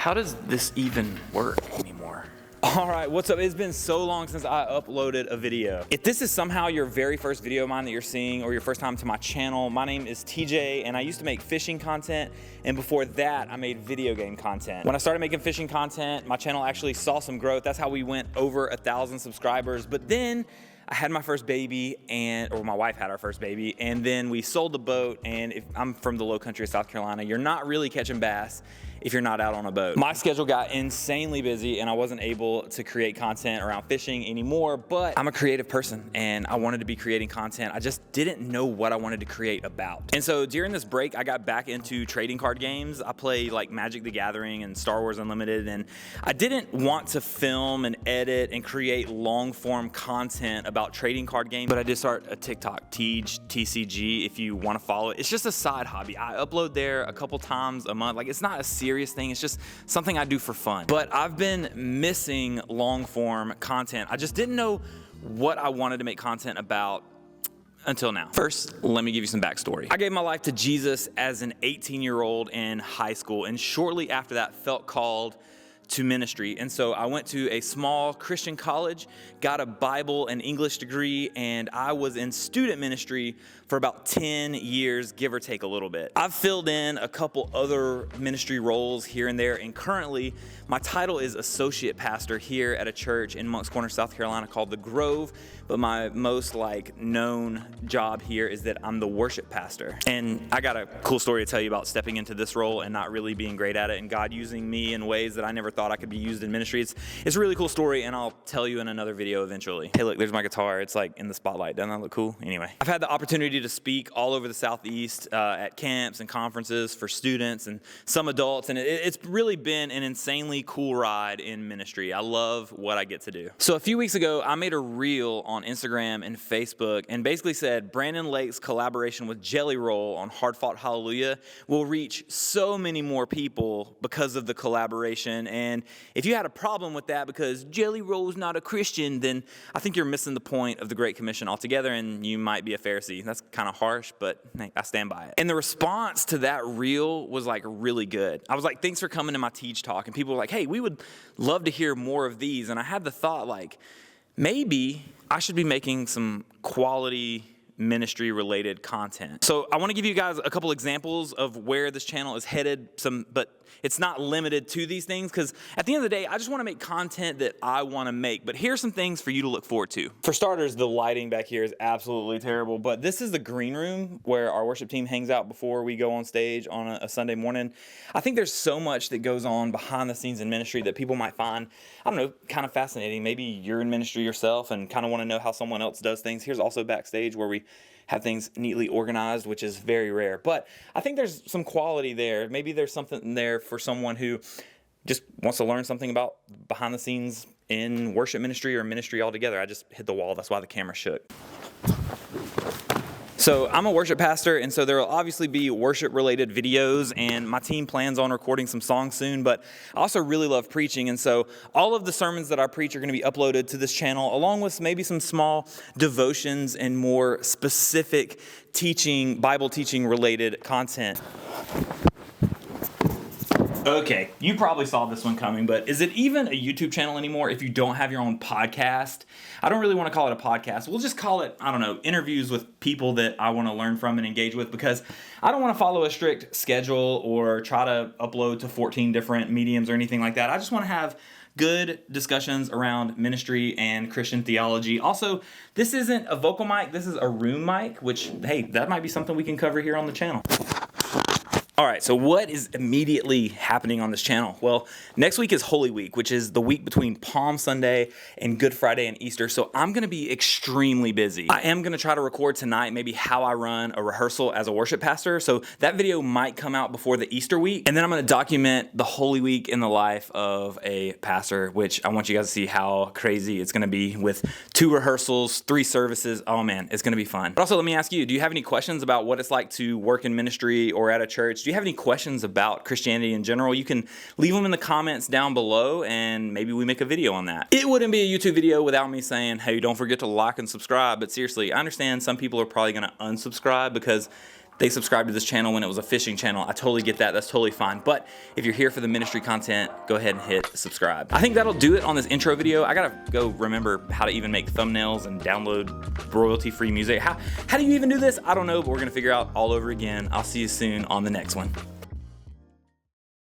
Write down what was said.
How does this even work anymore? All right, what's up? It's been so long since I uploaded a video. If this is somehow your very first video of mine that you're seeing or your first time to my channel, my name is TJ and I used to make fishing content, and before that I made video game content. When I started making fishing content, my channel actually saw some growth. That's how we went over 1,000 subscribers. But then I had my first baby, or my wife had our first baby, and then we sold the boat. And if I'm from the low country of South Carolina, you're not really catching bass if you're not out on a boat. My schedule got insanely busy and I wasn't able to create content around fishing anymore, but I'm a creative person and I wanted to be creating content. I just didn't know what I wanted to create about. And so during this break, I got back into trading card games. I play like Magic the Gathering and Star Wars Unlimited, and I didn't want to film and edit and create long form content about trading card games, but I did start a TikTok, TCG, if you want to follow it. It's just a side hobby. I upload there a couple times a month. Like, it's not a serious thing, it's just something I do for fun. But I've been missing long form content. I just didn't know what I wanted to make content about until now. First, let me give you some backstory. I gave my life to Jesus as an 18-year-old in high school, and shortly after that felt called to ministry. And so I went to a small Christian college, got a Bible and English degree, and I was in student ministry for about 10 years, give or take a little bit. I've filled in a couple other ministry roles here and there, and currently my title is associate pastor here at a church in Moncks Corner, South Carolina called The Grove, but my most known job here is that I'm the worship pastor. And I got a cool story to tell you about stepping into this role and not really being great at it, and God using me in ways that I never thought I could be used in ministry. It's a really cool story, and I'll tell you in another video eventually. Hey, look, there's my guitar. It's like in the spotlight. Doesn't that look cool? Anyway, I've had the opportunity to speak all over the Southeast at camps and conferences for students and some adults, and it's really been an insanely cool ride in ministry. I love what I get to do. So a few weeks ago, I made a reel on Instagram and Facebook and basically said Brandon Lake's collaboration with Jelly Roll on Hard Fought Hallelujah will reach so many more people because of the collaboration. And if you had a problem with that because Jelly Roll is not a Christian, then I think you're missing the point of the Great Commission altogether, and you might be a Pharisee. That's kind of harsh, but hey, I stand by it. And the response to that reel was really good. I was like, thanks for coming to my Teach Talk. And people were like, hey, we would love to hear more of these. And I had the thought maybe I should be making some quality ministry related content. So I want to give you guys a couple examples of where this channel is headed, but it's not limited to these things, because at the end of the day, I just want to make content that I want to make. But here's some things for you to look forward to. For starters, the lighting back here is absolutely terrible, but this is the green room where our worship team hangs out before we go on stage on a Sunday morning. I think there's so much that goes on behind the scenes in ministry that people might find, I don't know, kind of fascinating. Maybe you're in ministry yourself and kind of want to know how someone else does things. Here's also backstage where we have things neatly organized, which is very rare. But I think there's some quality there. Maybe there's something there for someone who just wants to learn something about behind the scenes in worship ministry or ministry altogether. I just hit the wall. That's why the camera shook. So I'm a worship pastor, and so there will obviously be worship-related videos, and my team plans on recording some songs soon, but I also really love preaching, and so all of the sermons that I preach are going to be uploaded to this channel, along with maybe some small devotions and more specific teaching, Bible teaching-related content. Okay, you probably saw this one coming, but is it even a YouTube channel anymore if you don't have your own podcast? I don't really want to call it a podcast. We'll just call it, I don't know, interviews with people that I want to learn from and engage with, because I don't want to follow a strict schedule or try to upload to 14 different mediums or anything like that. I just want to have good discussions around ministry and Christian theology. Also, this isn't a vocal mic, this is a room mic, which, hey, that might be something we can cover here on the channel. All right, so what is immediately happening on this channel? Well, next week is Holy Week, which is the week between Palm Sunday and Good Friday and Easter. So I'm going to be extremely busy. I am going to try to record tonight maybe how I run a rehearsal as a worship pastor. So that video might come out before the Easter week. And then I'm going to document the Holy Week in the life of a pastor, which I want you guys to see how crazy it's going to be with 2 rehearsals, 3 services. Oh man, it's going to be fun. But also, let me ask you, do you have any questions about what it's like to work in ministry or at a church? Do you have any questions about Christianity in general? You can leave them in the comments down below and maybe we make a video on that. It wouldn't be a YouTube video without me saying, hey, don't forget to like and subscribe. But seriously, I understand some people are probably going to unsubscribe because they subscribed to this channel when it was a fishing channel. I totally get that. That's totally fine. But if you're here for the ministry content, go ahead and hit subscribe. I think that'll do it on this intro video. I gotta go remember how to even make thumbnails and download royalty-free music. How do you even do this? I don't know, but we're gonna figure out all over again. I'll see you soon on the next one.